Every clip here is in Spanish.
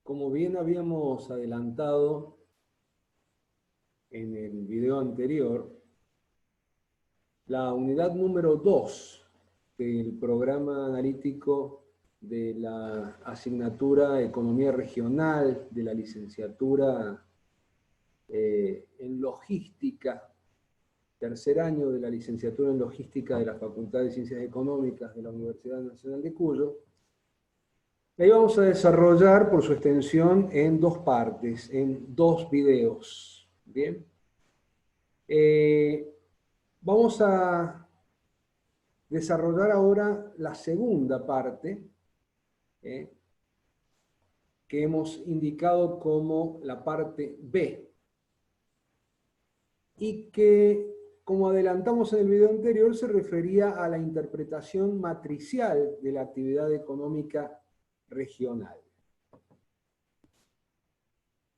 Como bien habíamos adelantado en el video anterior, la unidad número 2 del programa analítico de la asignatura Economía Regional de la licenciatura en Logística, tercer año de la licenciatura en Logística de la Facultad de Ciencias Económicas de la Universidad Nacional de Cuyo. La íbamos a desarrollar por su extensión en dos partes, en dos videos. Bien. Vamos a desarrollar ahora la segunda parte, que hemos indicado como la parte B, y que, como adelantamos en el video anterior, se refería a la interpretación matricial de la actividad económica regional.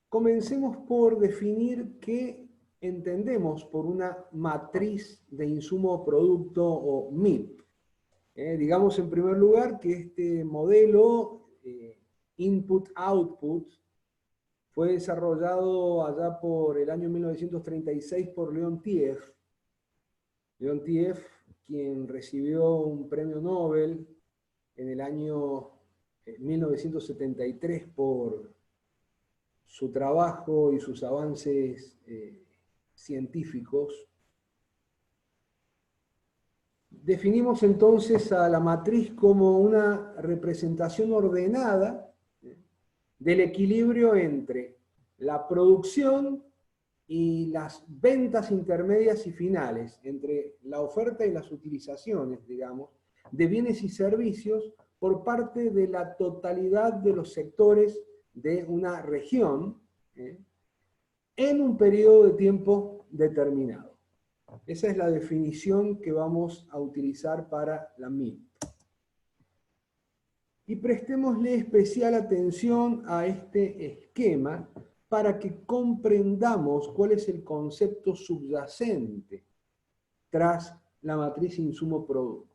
Comencemos por definir qué entendemos por una matriz de insumo o producto o MIP. Digamos en primer lugar que este modelo input-output fue desarrollado allá por el año 1936 por Leontief. Leontief, quien recibió un premio Nobel en el año 1973 por su trabajo y sus avances científicos. Definimos entonces a la matriz como una representación ordenada del equilibrio entre la producción y las ventas intermedias y finales, entre la oferta y las utilizaciones, digamos, de bienes y servicios por parte de la totalidad de los sectores de una región en un periodo de tiempo determinado. Esa es la definición que vamos a utilizar para la MIP. Y prestémosle especial atención a este esquema para que comprendamos cuál es el concepto subyacente tras la matriz insumo-producto.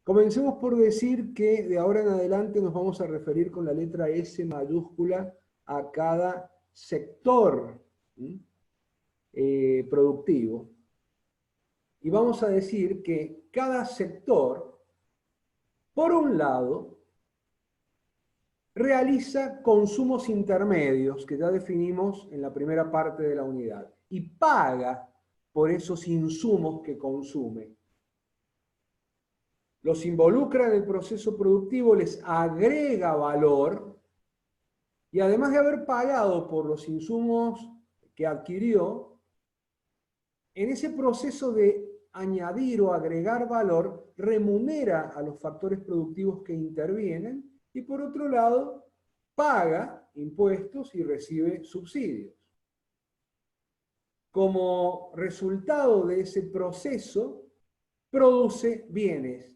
Comencemos por decir que de ahora en adelante nos vamos a referir con la letra S mayúscula a cada sector productivo. Y vamos a decir que cada sector, por un lado, realiza consumos intermedios, que ya definimos en la primera parte de la unidad, y paga por esos insumos que consume. Los involucra en el proceso productivo, les agrega valor, y además de haber pagado por los insumos que adquirió, en ese proceso de añadir o agregar valor, remunera a los factores productivos que intervienen y por otro lado, paga impuestos y recibe subsidios. Como resultado de ese proceso, produce bienes,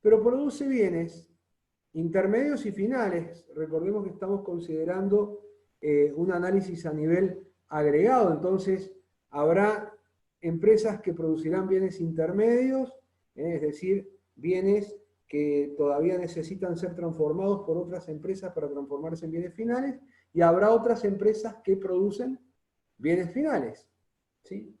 pero produce bienes intermedios y finales. Recordemos que estamos considerando un análisis a nivel agregado, entonces habrá empresas que producirán bienes intermedios, es decir, bienes que todavía necesitan ser transformados por otras empresas para transformarse en bienes finales, y habrá otras empresas que producen bienes finales, ¿sí?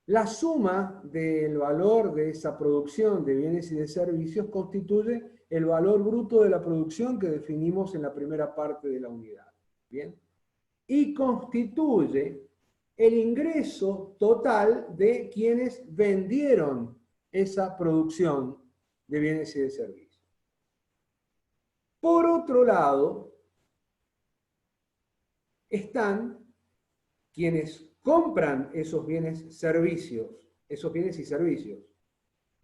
La suma del valor de esa producción de bienes y de servicios constituye el valor bruto de la producción que definimos en la primera parte de la unidad, ¿bien? Y constituye el ingreso total de quienes vendieron esa producción de bienes y de servicios. Por otro lado, están quienes compran esos bienes y servicios. Es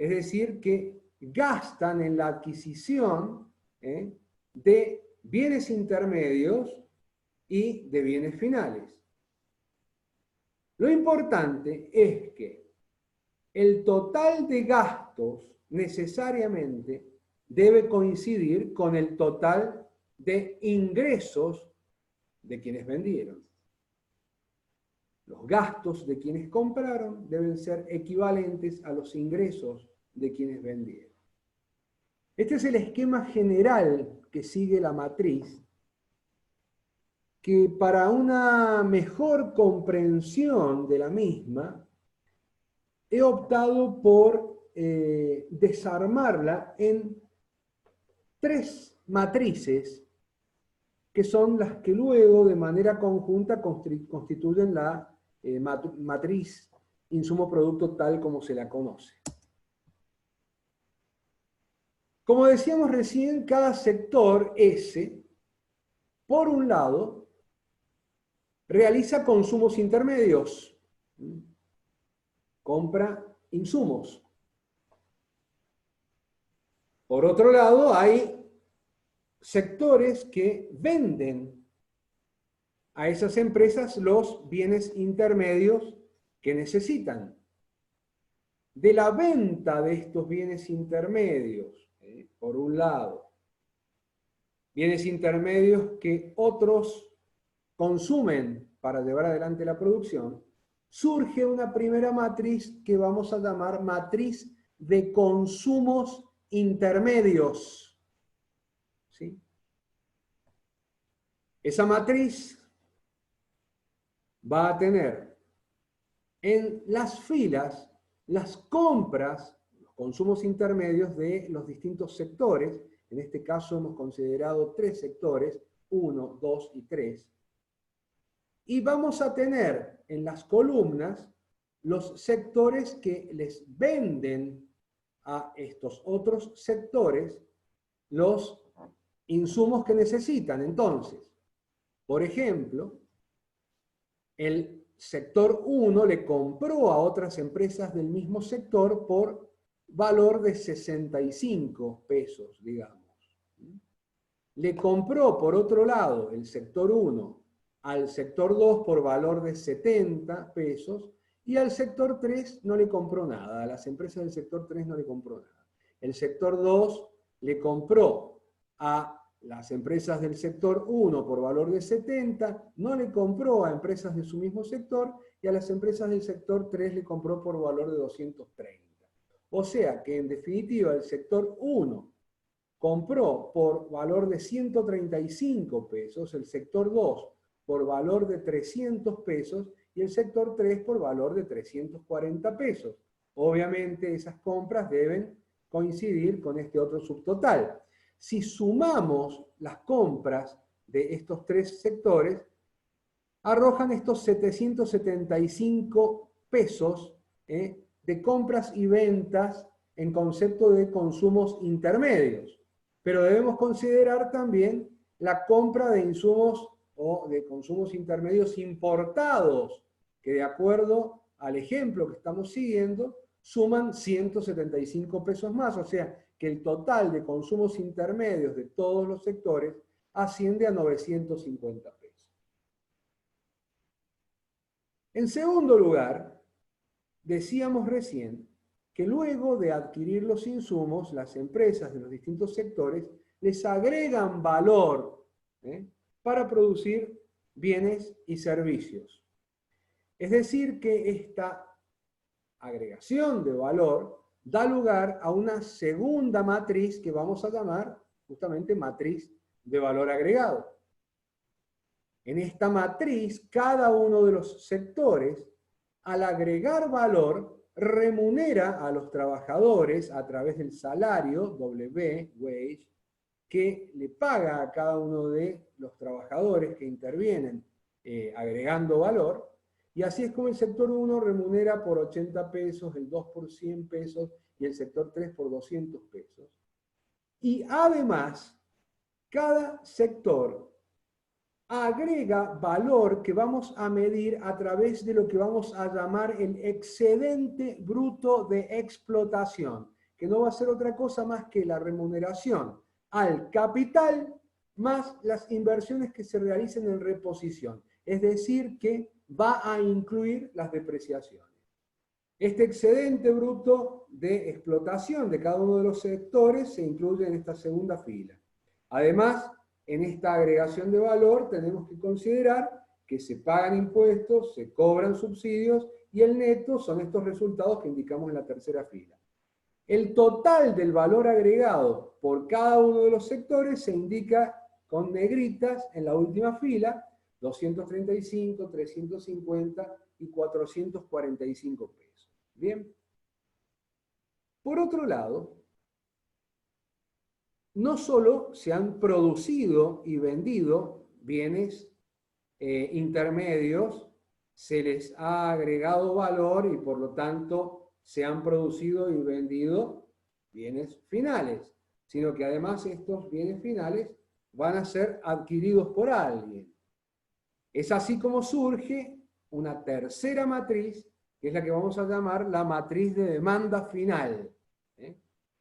decir, que gastan en la adquisición de bienes intermedios y de bienes finales. Lo importante es que el total de gastos necesariamente debe coincidir con el total de ingresos de quienes vendieron. Los gastos de quienes compraron deben ser equivalentes a los ingresos de quienes vendieron. Este es el esquema general que sigue la matriz que para una mejor comprensión de la misma, he optado por desarmarla en tres matrices que son las que luego de manera conjunta constituyen la matriz insumo-producto tal como se la conoce. Como decíamos recién, cada sector S, por un lado, realiza consumos intermedios, compra insumos. Por otro lado, hay sectores que venden a esas empresas los bienes intermedios que necesitan. De la venta de estos bienes intermedios, por un lado, bienes intermedios que otros consumen para llevar adelante la producción, surge una primera matriz que vamos a llamar matriz de consumos intermedios. ¿Sí? Esa matriz va a tener en las filas las compras, los consumos intermedios de los distintos sectores. En este caso hemos considerado tres sectores, 1, 2 y 3. Y vamos a tener en las columnas los sectores que les venden a estos otros sectores los insumos que necesitan. Entonces, por ejemplo, el sector 1 le compró a otras empresas del mismo sector por valor de 65 pesos, digamos. Le compró, por otro lado, el sector 1 al sector 2 por valor de 70 pesos y al sector 3 no le compró nada. A las empresas del sector 3 no le compró nada. El sector 2 le compró a las empresas del sector 1 por valor de 70, no le compró a empresas de su mismo sector y a las empresas del sector 3 le compró por valor de 230. O sea que en definitiva el sector 1 compró por valor de 135 pesos, el sector 2 por valor de 300 pesos y el sector 3 por valor de 340 pesos. Obviamente esas compras deben coincidir con este otro subtotal. Si sumamos las compras de estos tres sectores, arrojan estos 775 pesos de compras y ventas en concepto de consumos intermedios. Pero debemos considerar también la compra de insumos o de consumos intermedios importados, que de acuerdo al ejemplo que estamos siguiendo, suman 175 pesos más, o sea que el total de consumos intermedios de todos los sectores asciende a 950 pesos. En segundo lugar, decíamos recién que luego de adquirir los insumos, las empresas de los distintos sectores les agregan valor para producir bienes y servicios. Es decir, que esta agregación de valor da lugar a una segunda matriz que vamos a llamar justamente matriz de valor agregado. En esta matriz, cada uno de los sectores, al agregar valor, remunera a los trabajadores a través del salario, W, wage, que le paga a cada uno de los trabajadores que intervienen agregando valor. Y así es como el sector 1 remunera por 80 pesos, el 2 por 100 pesos y el sector 3 por 200 pesos. Y además, cada sector agrega valor que vamos a medir a través de lo que vamos a llamar el excedente bruto de explotación, que no va a ser otra cosa más que la remuneración al capital más las inversiones que se realicen en reposición. Es decir, que va a incluir las depreciaciones. Este excedente bruto de explotación de cada uno de los sectores se incluye en esta segunda fila. Además, en esta agregación de valor tenemos que considerar que se pagan impuestos, se cobran subsidios y el neto son estos resultados que indicamos en la tercera fila. El total del valor agregado por cada uno de los sectores se indica con negritas en la última fila, 235, 350 y 445 pesos. Bien. Por otro lado, no solo se han producido y vendido bienes intermedios, se les ha agregado valor y por lo tanto se han producido y vendido bienes finales, sino que además estos bienes finales van a ser adquiridos por alguien. Es así como surge una tercera matriz, que es la que vamos a llamar la matriz de demanda final.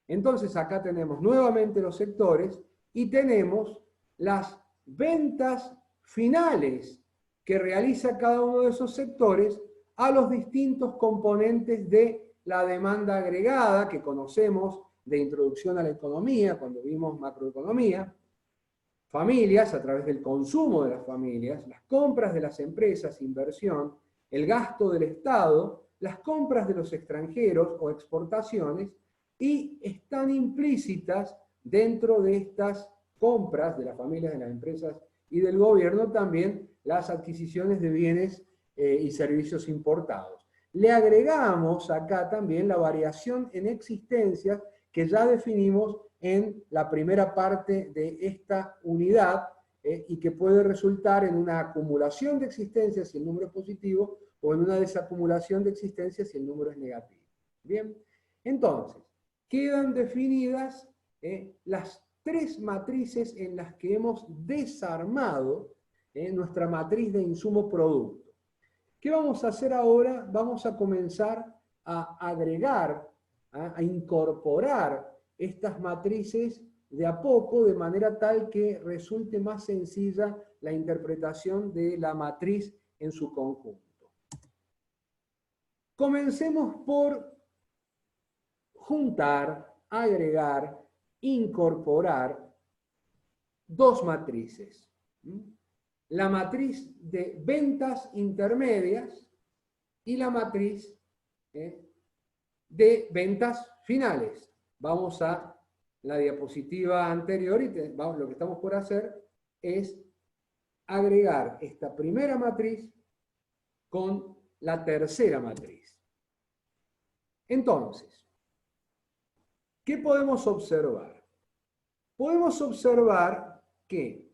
Entonces acá tenemos nuevamente los sectores y tenemos las ventas finales que realiza cada uno de esos sectores a los distintos componentes de la demanda agregada que conocemos de introducción a la economía, cuando vimos macroeconomía, familias a través del consumo de las familias, las compras de las empresas, inversión, el gasto del Estado, las compras de los extranjeros o exportaciones, y están implícitas dentro de estas compras de las familias, de las empresas y del gobierno también las adquisiciones de bienes y servicios importados. Le agregamos acá también la variación en existencias que ya definimos en la primera parte de esta unidad y que puede resultar en una acumulación de existencias si el número es positivo o en una desacumulación de existencias si el número es negativo. Bien, entonces, quedan definidas las tres matrices en las que hemos desarmado nuestra matriz de insumo-producto. ¿Qué vamos a hacer ahora? Vamos a comenzar a agregar, a incorporar estas matrices de a poco, de manera tal que resulte más sencilla la interpretación de la matriz en su conjunto. Comencemos por juntar, agregar, incorporar dos matrices. La matriz de ventas intermedias y la matriz de ventas finales. Vamos a la diapositiva anterior y lo que estamos por hacer es agregar esta primera matriz con la tercera matriz. Entonces, ¿qué podemos observar? Podemos observar que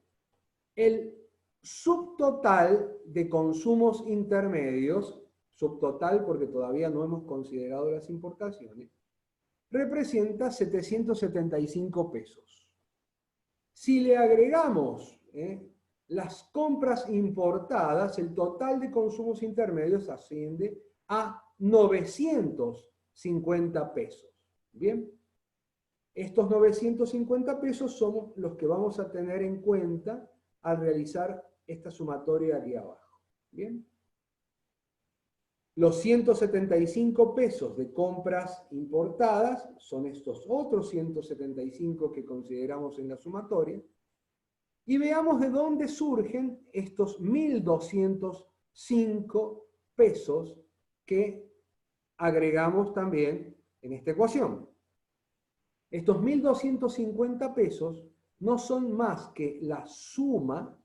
el subtotal de consumos intermedios, subtotal porque todavía no hemos considerado las importaciones, representa 775 pesos. Si le agregamos las compras importadas, el total de consumos intermedios asciende a 950 pesos. Bien, estos 950 pesos son los que vamos a tener en cuenta al realizar esta sumatoria aquí abajo. Bien. Los 175 pesos de compras importadas son estos otros 175 que consideramos en la sumatoria. Y veamos de dónde surgen estos 1.205 pesos que agregamos también en esta ecuación. Estos 1.250 pesos no son más que la suma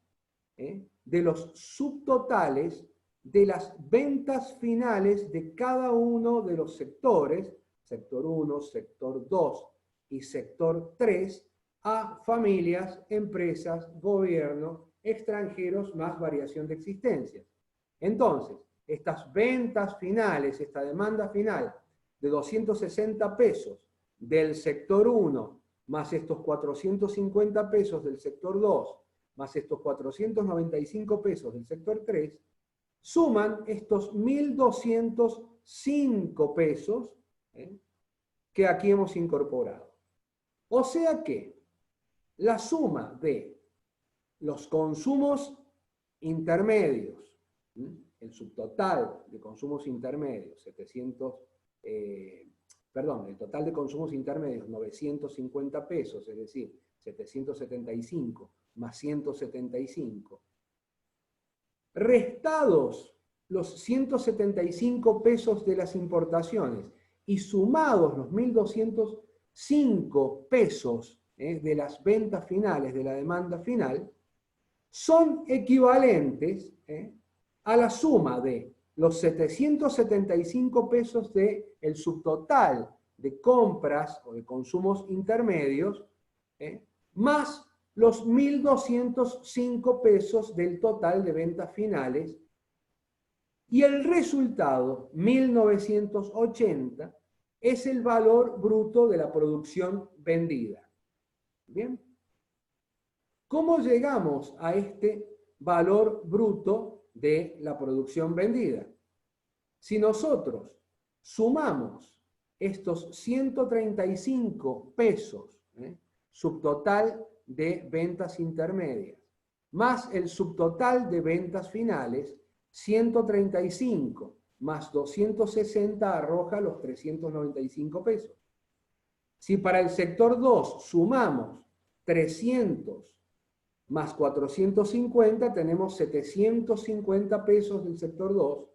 de los subtotales de las ventas finales de cada uno de los sectores, sector 1, sector 2 y sector 3, a familias, empresas, gobierno, extranjeros, más variación de existencias. Entonces, estas ventas finales, esta demanda final de 260 pesos del sector 1, más estos 450 pesos del sector 2, más estos 495 pesos del sector 3, suman estos 1.205 pesos que aquí hemos incorporado. O sea que la suma de los consumos intermedios, el subtotal de consumos intermedios, el total de consumos intermedios, 950 pesos, es decir, 775 más 175, restados los 175 pesos de las importaciones y sumados los 1.205 pesos de las ventas finales, de la demanda final, son equivalentes a la suma de los 775 pesos del subtotal de compras o de consumos intermedios, más los 1.205 pesos del total de ventas finales, y el resultado, 1.980, es el valor bruto de la producción vendida. ¿Bien? ¿Cómo llegamos a este valor bruto de la producción vendida? Si nosotros sumamos estos 135 pesos, subtotal de ventas intermedias, más el subtotal de ventas finales, 135 más 260 arroja los 395 pesos. Si para el sector 2 sumamos 300 más 450, tenemos 750 pesos del sector 2,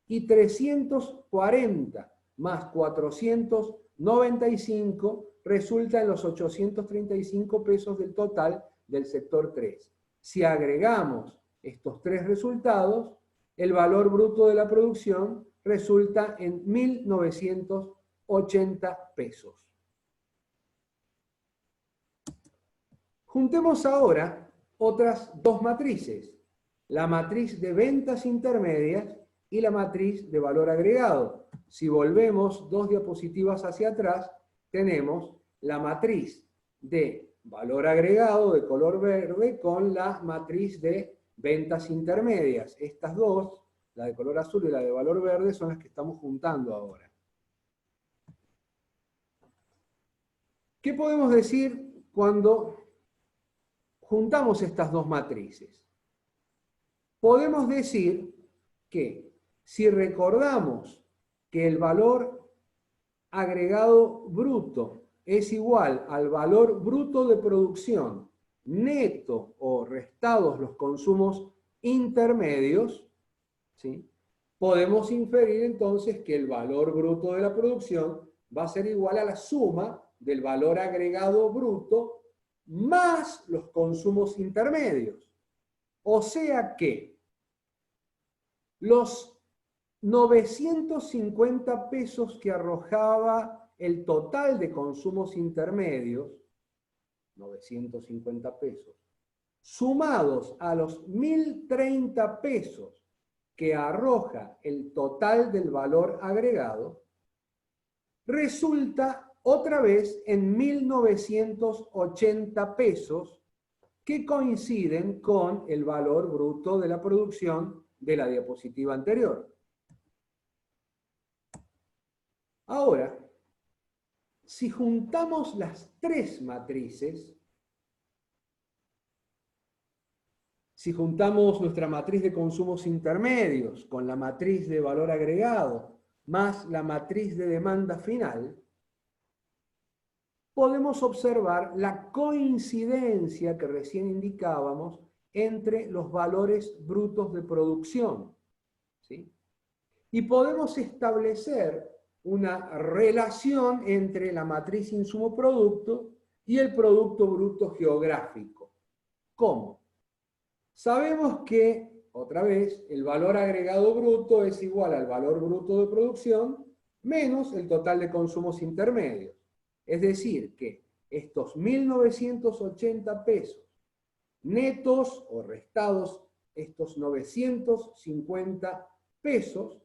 y 340 más 495 resulta en los 835 pesos del total del sector 3. Si agregamos estos tres resultados, el valor bruto de la producción resulta en 1.980 pesos. Juntemos ahora otras dos matrices, la matriz de ventas intermedias y la matriz de valor agregado. Si volvemos 2 diapositivas hacia atrás, tenemos la matriz de valor agregado de color verde con la matriz de ventas intermedias. Estas dos, la de color azul y la de valor verde, son las que estamos juntando ahora. ¿Qué podemos decir cuando juntamos estas dos matrices? Podemos decir que si recordamos que el valor agregado bruto es igual al valor bruto de producción neto o restados los consumos intermedios, ¿sí?, podemos inferir entonces que el valor bruto de la producción va a ser igual a la suma del valor agregado bruto más los consumos intermedios. O sea que los 950 pesos que arrojaba el total de consumos intermedios, 950 pesos, sumados a los 1.030 pesos que arroja el total del valor agregado, resulta otra vez en 1.980 pesos, que coinciden con el valor bruto de la producción de la diapositiva anterior. Ahora, si juntamos las tres matrices, si juntamos nuestra matriz de consumos intermedios con la matriz de valor agregado más la matriz de demanda final, podemos observar la coincidencia que recién indicábamos entre los valores brutos de producción, ¿sí? Y podemos establecer una relación entre la matriz insumo-producto y el producto bruto geográfico. ¿Cómo? Sabemos que, otra vez, el valor agregado bruto es igual al valor bruto de producción menos el total de consumos intermedios. Es decir, que estos 1.980 pesos netos o restados estos 950 pesos,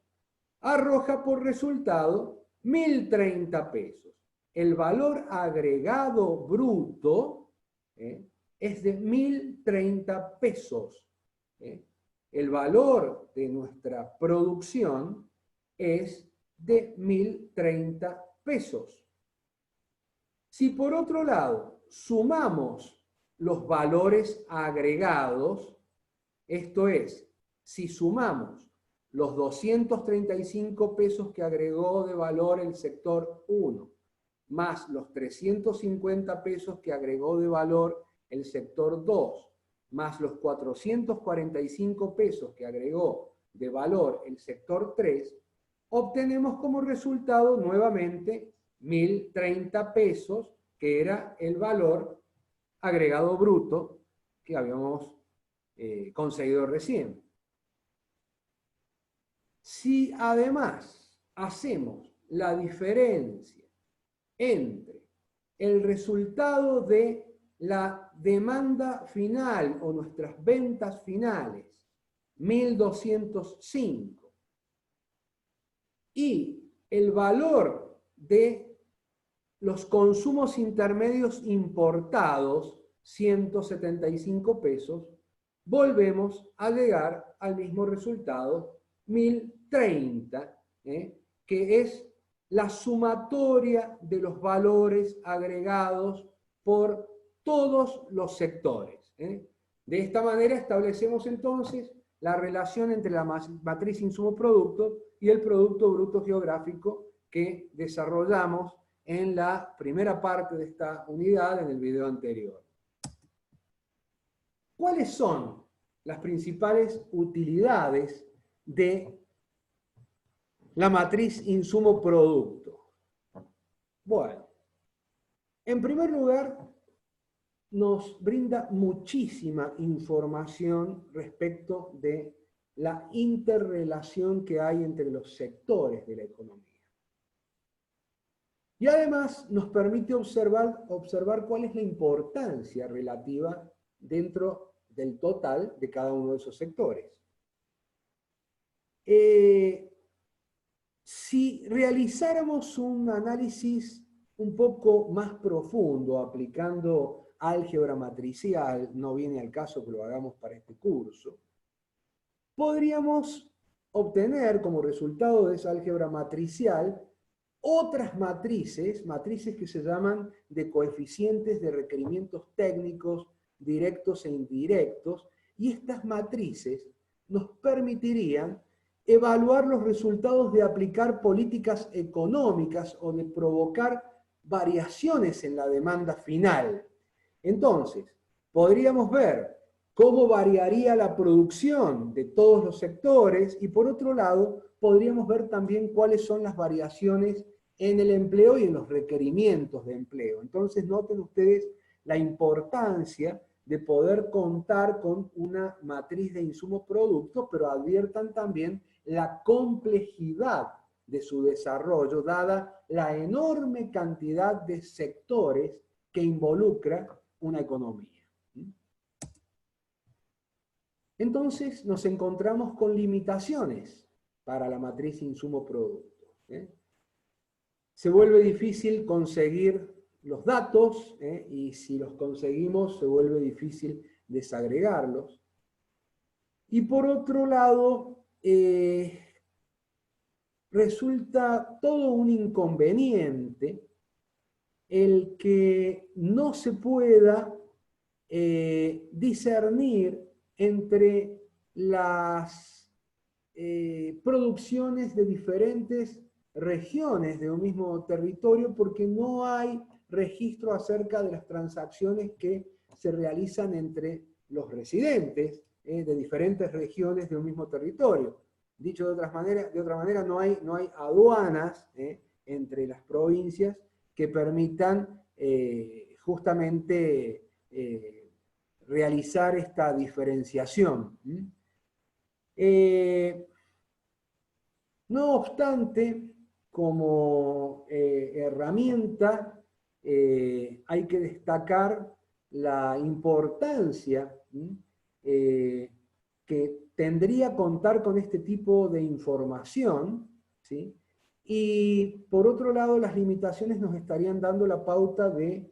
arroja por resultado 1.030 pesos. El valor agregado bruto es de 1.030 pesos. El valor de nuestra producción es de 1.030 pesos. Si por otro lado sumamos los valores agregados, esto es, si sumamos los 235 pesos que agregó de valor el sector 1, más los 350 pesos que agregó de valor el sector 2, más los 445 pesos que agregó de valor el sector 3, obtenemos como resultado nuevamente 1.030 pesos, que era el valor agregado bruto que habíamos conseguido recién. Si además hacemos la diferencia entre el resultado de la demanda final o nuestras ventas finales, 1.205, y el valor de los consumos intermedios importados, 175 pesos, volvemos a llegar al mismo resultado, 1.030, que es la sumatoria de los valores agregados por todos los sectores. De esta manera establecemos entonces la relación entre la matriz insumo-producto y el Producto Bruto Geográfico que desarrollamos en la primera parte de esta unidad en el video anterior. ¿Cuáles son las principales utilidades de la matriz insumo-producto? Bueno, en primer lugar, nos brinda muchísima información respecto de la interrelación que hay entre los sectores de la economía. Y además nos permite observar cuál es la importancia relativa dentro del total de cada uno de esos sectores. Si realizáramos un análisis un poco más profundo, aplicando álgebra matricial, no viene al caso que lo hagamos para este curso, podríamos obtener como resultado de esa álgebra matricial otras matrices que se llaman de coeficientes de requerimientos técnicos directos e indirectos, y estas matrices nos permitirían evaluar los resultados de aplicar políticas económicas o de provocar variaciones en la demanda final. Entonces, podríamos ver cómo variaría la producción de todos los sectores y por otro lado, podríamos ver también cuáles son las variaciones en el empleo y en los requerimientos de empleo. Entonces, noten ustedes la importancia de poder contar con una matriz de insumo-producto, pero adviertan también la complejidad de su desarrollo, dada la enorme cantidad de sectores que involucra una economía. Entonces nos encontramos con limitaciones para la matriz insumo-producto. Se vuelve difícil conseguir los datos, y si los conseguimos se vuelve difícil desagregarlos. Y por otro lado, resulta todo un inconveniente el que no se pueda discernir entre las producciones de diferentes regiones de un mismo territorio, porque no hay registro acerca de las transacciones que se realizan entre los residentes de diferentes regiones de un mismo territorio. Dicho de otra manera, no hay aduanas entre las provincias que permitan justamente realizar esta diferenciación. No obstante, como herramienta, hay que destacar la importancia que tendría contar con este tipo de información, ¿sí? Y por otro lado, las limitaciones nos estarían dando la pauta de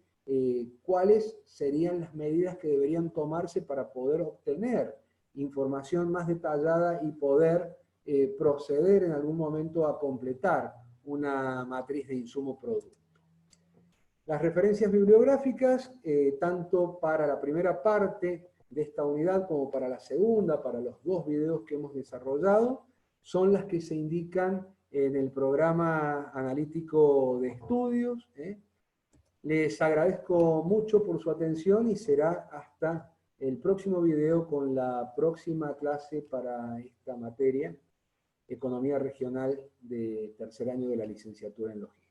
cuáles serían las medidas que deberían tomarse para poder obtener información más detallada y poder proceder en algún momento a completar una matriz de insumo-producto. Las referencias bibliográficas, tanto para la primera parte de esta unidad como para la segunda, para los dos videos que hemos desarrollado, son las que se indican en el programa analítico de estudios. Les agradezco mucho por su atención y será hasta el próximo video con la próxima clase para esta materia, Economía Regional de tercer año de la licenciatura en Logística.